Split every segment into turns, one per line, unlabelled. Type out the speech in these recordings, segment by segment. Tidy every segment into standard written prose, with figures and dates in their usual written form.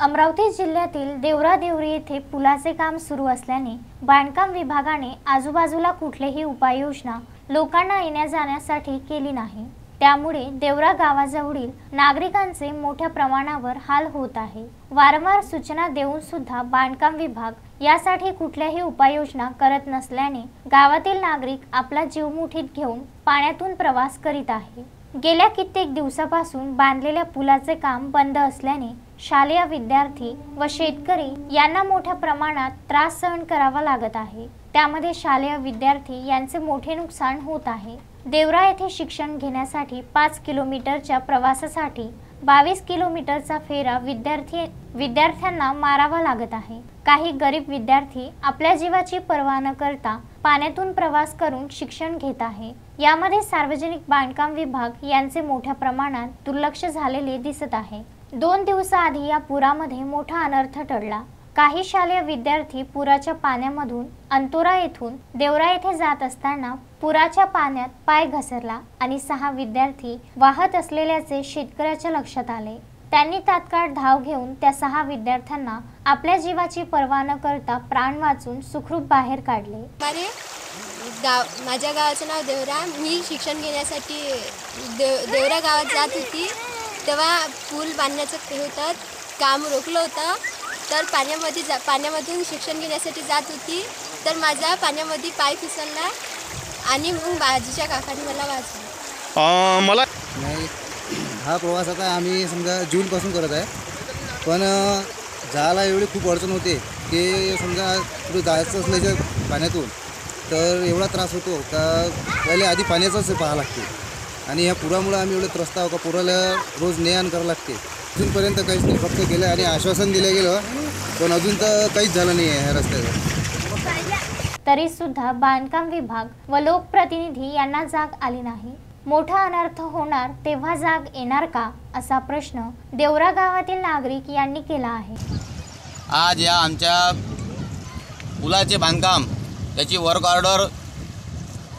अमरावती जिल्ह्यातील देवरा देवरी येथे पुलाचे काम सुरू असल्याने बांधकाम विभागाने आजूबाजूला कुठलीही उपाययोजना लोकांना येण्या जाण्यासाठी केली नाही। त्यामुळे देवरा गावाजवळील नागरिकांचे मोठ्या प्रमाणावर हाल होत आहे। वारंवार सूचना देऊन सुद्धा बांधकाम विभाग यासाठी कुठल्याही उपाययोजना करत नसल्याने गावातील नागरिक आपला जीव मुठीत घेऊन पाण्यातून प्रवास करीत आहे। गेल्या कित्येक दिवसापासून बांधलेल्या पुलाचे काम बंद असल्याने शालेय विद्यार्थी व शेतकरी यांना मोठ्या प्रमाणात त्रास सहन करावा लागत आहे। त्यामध्ये शालेय विद्यार्थी यांचे मोठे नुकसान होत आहे। देवरा येथे शिक्षण घेण्यासाठी 5 किलोमीटरच्या प्रवासासाठी 22 किलोमीटरचा फेरा विद्यार्थ्यांना मारावा लागत आहे। काही गरीब विद्यार्थी आपल्या जीवाची पर्वा न करता पाण्यातून प्रवास करून शिक्षण घेत आहे। यामध्ये सार्वजनिक बांधकाम विभाग यांचे मोठ्या प्रमाणात दुर्लक्ष झालेले दिसत आहे। 2 दिवसाआधी या पुरामध्ये मोठा अनर्थ टळला। काही शालेय विद्यार्थी पुराच्या पाण्यामधून अंतोरा येथून देवरा येथे जात असताना पुराच्या पाण्यात पाय घसरला आणि 6 विद्यार्थी वाहत असलेल्याचे शेतकऱ्याच्या लक्षात आले। त्यांनी तात्काळ धाव घेऊन त्या 6 विद्यार्थ्यांना आपल्या जीवाची पर्वा न करता प्राण वाचून सुखरूप बाहेर काढले।
माझ्या गावाचं नाव देवरा। मी शिक्षण घेण्यासाठी देवरा गावात जात होती, तेव्हा पूल बांधण्याचं होतं, काम रोखलं होतं। तर पाण्यामधून शिक्षण घेण्यासाठी जात होती, तर माझा पाण्यामध्ये पाय फिसलला आणि मग बाजूच्या काकाने मला वाचवलं।
मला
नाही, हा प्रवास आता आम्ही समजा जूनपासून करत आहे, पण जायला एवढी खूप अडचण होते की समजा पुढे जायचं असल्याच्या पाण्यातून तर एवढा त्रास होतो का पहिले आधी पाण्याचंच पाहावं लागते आणि ह्या पुरामुळे आम्ही एवढं त्रस्त आहोत का पुराला रोज ने आण करावं लागते। अजूनपर्यंत काहीच नाही, फक्त गेलं आणि आश्वासन दिलं गेलं, पण अजून तर काहीच झालं नाही आहे ह्या रस्त्याचं।
तरी सुद्धा बांधकाम विभाग व लोकप्रतिनिधी यांना जाग आली नाही। मोठा अनर्थ होणार तेव्हा जाग येणार का, असा प्रश्न देवरा गावातील नागरिक यांनी केला आहे।
आज या आमच्या पुलाचे बांधकाम त्याची वर्क ऑर्डर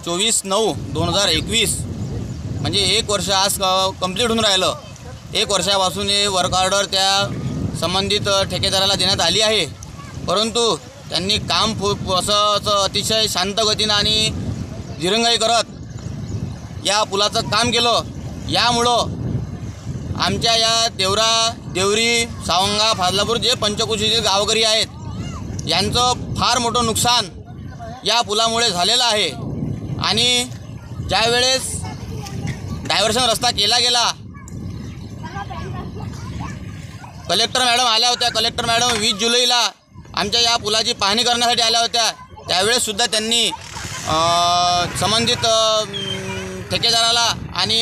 24/9/2021 म्हणजे 1 वर्ष आज कंप्लीट होऊन राहिलं। 1 वर्षापासून हे वर्क ऑर्डर त्या संबंधित ठेकेदाराला देण्यात आली आहे, परंतु त्यांनी काम असं अतिशय शांत गतीनं आणि दिरंगाई करत या पुलाचं काम केलं। यामुळं आमच्या या देवरा देवरी सावंगा फाजलापूर जे पंचकुशीचे गावकरी आहेत यांचं फार मोठं नुकसान या पुलामुळे झालेलं आहे। आणि ज्यावेळेस डायव्हर्शन रस्ता केला गेला, कलेक्टर मॅडम आल्या होत्या। कलेक्टर मॅडम 20 जुलैला आमच्या या पुलाची पाहणी करण्यासाठी आल्या होत्या। त्यावेळेससुद्धा त्यांनी संबंधित ठेकेदाराला आणि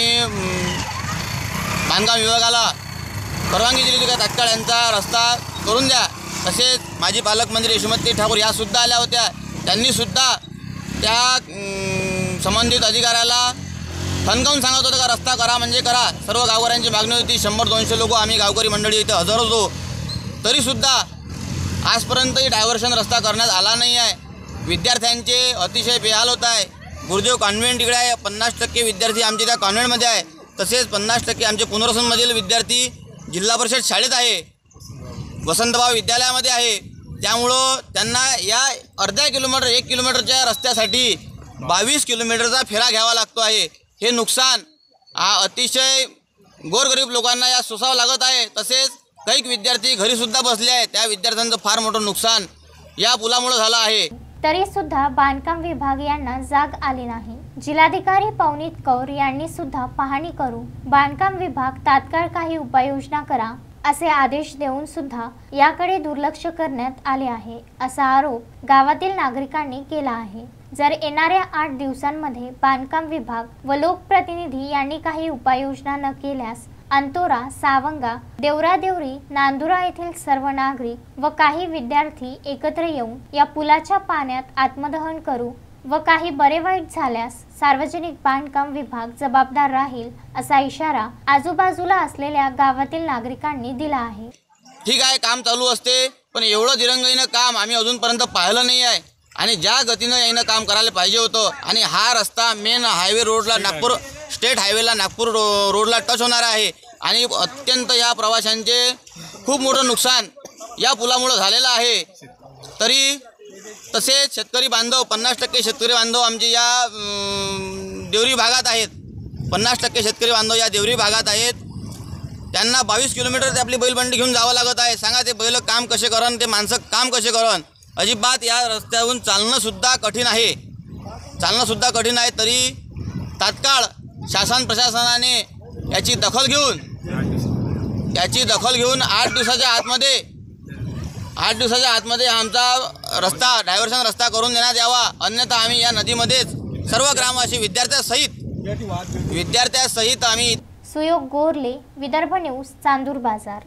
बांधकाम विभागाला परवानगी दिली होती का तात्काळ यांचा रस्ता करून द्या। तसेच माजी पालकमंत्री यशोमती ठाकूर यासुद्धा आल्या होत्या। त्यांनीसुद्धा त्या संबंधित अधिकाऱ्याला ठणकावून सांगत होतं का रस्ता करा म्हणजे करा। सर्व गावकऱ्यांची मागणी होती, 100-200 लोक आम्ही गावकरी मंडळी इथे हजर होतो, तरीसुद्धा आजपर्यंतही डायव्हर्शन रस्ता करण्यात आला नाही आहे। विद्यार्थ्यांचे अतिशय बेहाल होत आहे। गुरुदेव कॉन्व्हेंट इकडे आहे, 50% विद्यार्थी आमचे त्या कॉन्व्हेंटमध्ये आहे, तसेच 50% आमचे पुनर्वसनमधील विद्यार्थी जिल्हा परिषद शाळेत आहे, वसंतभाव विद्यालयामध्ये आहे। त्यामुळं त्यांना या अर्ध्या किलोमीटर 1 किलोमीटरच्या रस्त्यासाठी 22 किलोमीटरचा फेरा घ्यावा लागतो आहे। हे नुकसान अतिशय गोरगरीब लोकांना या सोसावं लागत आहे। तसेच काही विद्यार्थी घरीसुद्धा बसले आहेत, त्या विद्यार्थ्यांचं फार मोठं नुकसान या पुलामुळे झालं आहे।
तरी सुद्धा बांधकाम विभाग यांना जाग आली नाही। जिल्हाधिकारी पवनीत कौर यांनी सुद्धा पाहणी करून बांधकाम विभाग तात्काळ काही उपाययोजना करा असे आदेश देऊन सुद्धा याकडे दुर्लक्ष करण्यात आले आहे, असा आरोप गावातील नागरिकांनी केला आहे। जर येणाऱ्या 8 दिवसांमध्ये बांधकाम विभाग व लोकप्रतिनिधी यांनी काही उपाययोजना न केल्यास अंतोरा, सावंगा, देवरा देवरी, नांदुरा येथील सर्व नागरिक व काही विद्यार्थी एकत्र येऊन या पुलाच्या पाण्यात आत्मदहन करू व काही बरे वाईट झाल्यास सार्वजनिक बांधकाम विभाग जबाबदार राहील, असा इशारा आजूबाजूला असलेल्या गावातील नागरिकांनी दिला आहे।
ठीक आहे, काम चालू असते, पण एवढं दिरंगाईनं काम आम्ही अजूनपर्यंत पाहिलं नाही आहे आणि ज्या गतीनं यानं काम करायला पाहिजे होतं। आणि हा रस्ता मेन हायवे रोडला नागपूर स्टेट हायवेला नागपूर रोडला टच होणार आहे आणि अत्यंत या प्रवाशांचे खूप मोठं नुकसान या पुलामुळं झालेलं आहे. तरी तसेच शेतकरी बांधव 50% शेतकरी बांधव आमचे या देवरी भागात आहेत. 50% शेतकरी बांधव या देवरी भागात आहेत. त्यांना 22 किलोमीटर ते आपली बैलबंडी घेऊन जावं लागत आहे. सांगा ते बैल काम कसे करण, ते माणसं काम कसे करण. अजिबात या रस्त्यावरून चालणंसुद्धा कठीण आहे. तरी तात्काळ शासन प्रशासनाने याची दखल घेऊन 8 दिवसाच्या आतमध्ये आमचा रस्ता डायव्हर्शन रस्ता करून देण्यात यावा. अन्यथा आम्ही या नदीमध्येच सर्व ग्रामवासी विद्यार्थ्यासहित आम्ही.
सुयोग गोरले, विदर्भ न्यूज, चांदूर बाजार.